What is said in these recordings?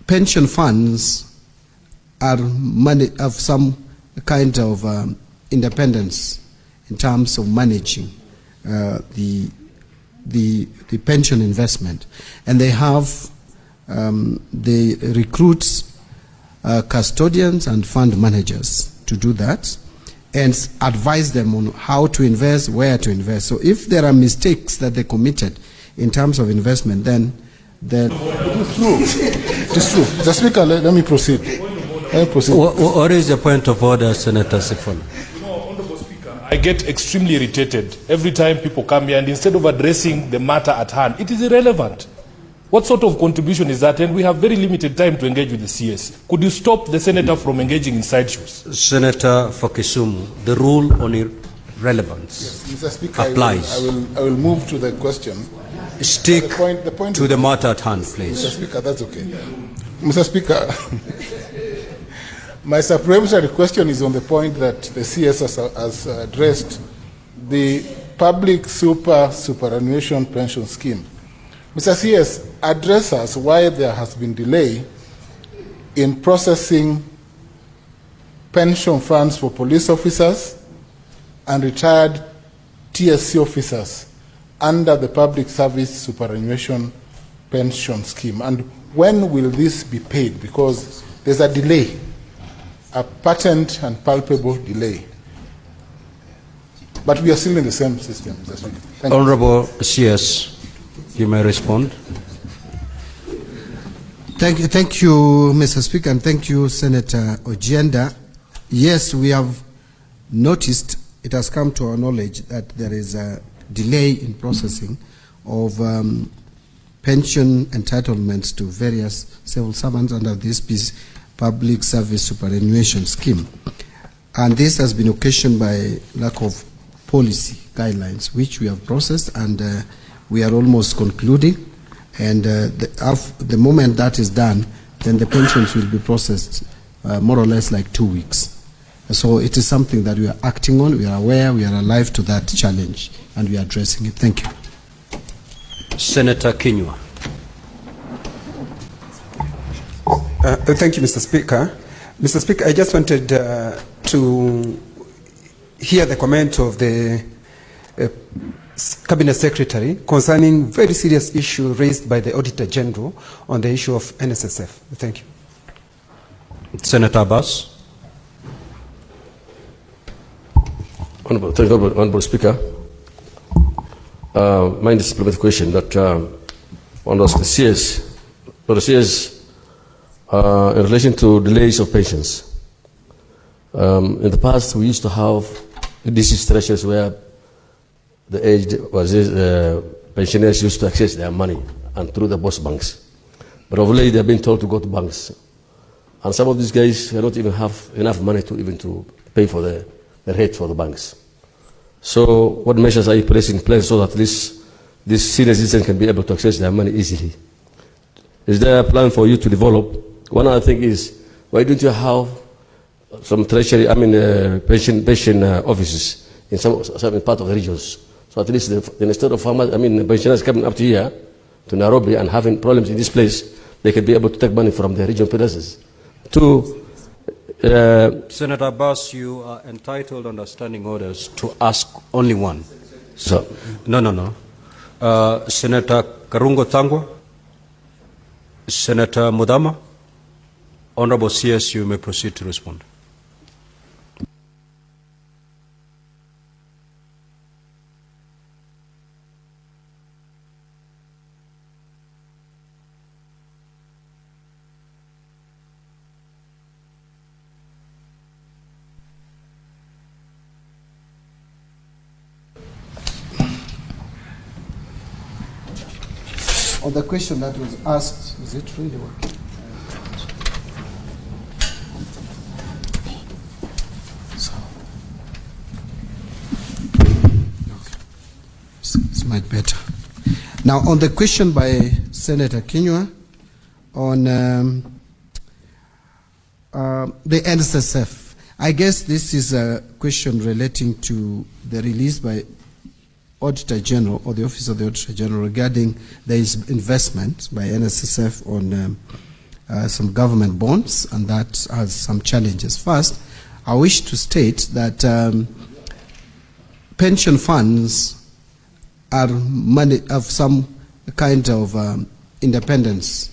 pension funds are of some kind of independence in terms of managing the pension investment, and they have they recruit custodians and fund managers to do that and advise them on how to invest, where to invest. So if there are mistakes that they committed in terms of investment, then it is true. It is true. The Speaker, let me proceed. What is the point of order, Senator Sifuna? Honorable Speaker, I get extremely irritated every time people come here, and instead of addressing the matter at hand, it is irrelevant. What sort of contribution is that? And we have very limited time to engage with the CS. Could you stop the senator from engaging in sideshows? Senator for Kisumu, the rule on irrelevance Mr. Speaker, applies. I will move to the question. Stick the point to the matter at hand, please. Mr. Speaker, that's okay. Mr. Speaker, my supplementary question is on the point that the CS has addressed, the public superannuation pension scheme. Mr. CS, address us why there has been delay in processing pension funds for police officers and retired TSC officers under the Public Service Superannuation Pension Scheme. And when will this be paid? Because there's a delay, a patent and palpable delay. But we are still in the same system, Mr. Speaker. Thank Honorable CS, you may respond. Thank you, Mr. Speaker, and thank you, Senator Ojienda. Yes, we have noticed, it has come to our knowledge that there is a delay in processing of pension entitlements to various civil servants under this Public Service Superannuation Scheme. And this has been occasioned by lack of policy guidelines, which we have processed, and we are almost concluding. And the moment that is done, then the pensions will be processed more or less like 2 weeks. So it is something that we are acting on. We are aware, we are alive to that challenge, and we are addressing it. Thank you. Senator Kinyua. Thank you, Mr. Speaker. Mr. Speaker, I just wanted to hear the comment of the Cabinet Secretary concerning very serious issue raised by the Auditor General on the issue of NSSF. Thank you. Senator Abbas. Honorable Speaker, mine is a supplementary question that on the CS, in relation to delays of pensions. In the past, we used to have disease thresholds where the aged pensioners used to access their money and through the boss banks. But of late, they've been told to go to banks. And some of these guys don't even have enough money to pay for the rate for the banks. So what measures are you placing in place so that these senior citizens can be able to access their money easily? Is there a plan for you to develop? One other thing is, why don't you have some treasury, pension offices in some part of the regions? So at least instead of farmers, pensioners coming up to here, to Nairobi, and having problems in this place, they can be able to take money from the regional places. Senator Abbas, you are entitled under standing orders to ask only one. So, No. Senator Karungo Tangwa, Senator Mudama, Honorable CS, you may proceed to respond. On the question that was asked, is it really working? It's much better. Now, on the question by Senator Kinyua on the NSSF, I guess this is a question relating to the release by Auditor General or the Office of the Auditor General regarding the investment by NSSF on some government bonds, and that has some challenges. First, I wish to state that pension funds are of some kind of independence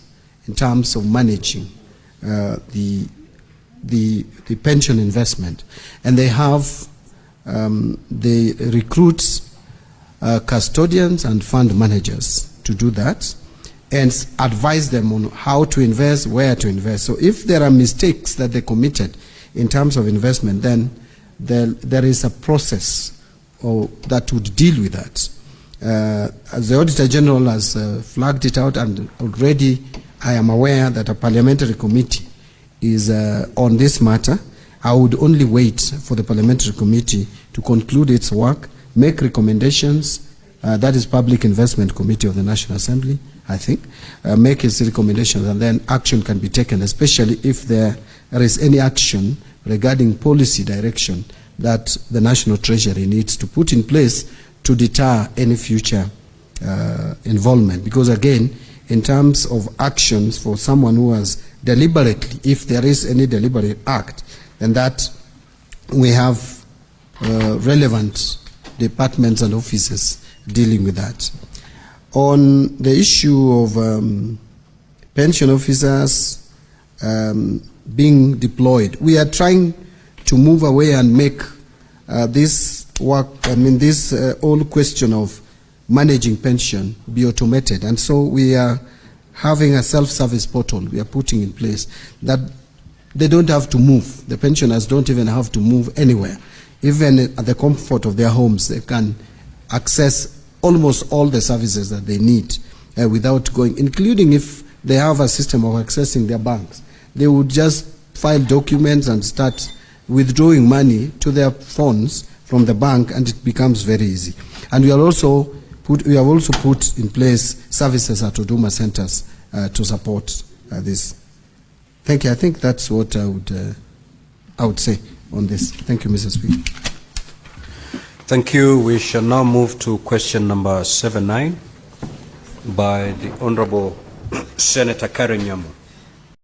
in terms of managing the pension investment, and they recruit custodians and fund managers to do that, and advise them on how to invest, where to invest. So if there are mistakes that they committed in terms of investment, then there is a process that would deal with that. As the Auditor General has flagged it out, and already I am aware that a parliamentary committee is on this matter. I would only wait for the parliamentary committee to conclude its work, make recommendations. That is Public Investment Committee of the National Assembly, I think. Make its recommendations, and then action can be taken, especially if there is any action regarding policy direction that the National Treasury needs to put in place to deter any future involvement. Because again, in terms of actions for someone who has deliberately, if there is any deliberate act, then that we have relevant departments and offices dealing with that. On the issue of pension officers being deployed, we are trying to move away and make this work, this whole question of managing pension be automated. And so we are having a self-service portal we are putting in place that they don't have to move. The pensioners don't even have to move anywhere. Even at the comfort of their homes, they can access almost all the services that they need without going, including if they have a system of accessing their banks. They would just file documents and start withdrawing money to their phones from the bank, and it becomes very easy. And we have also put in place services at Huduma centers to support this. Thank you. I think that's what I would say on this. Thank you, Mr. Speaker. Thank you. We shall now move to question number 79 by the Honorable Senator Karen Nyamu.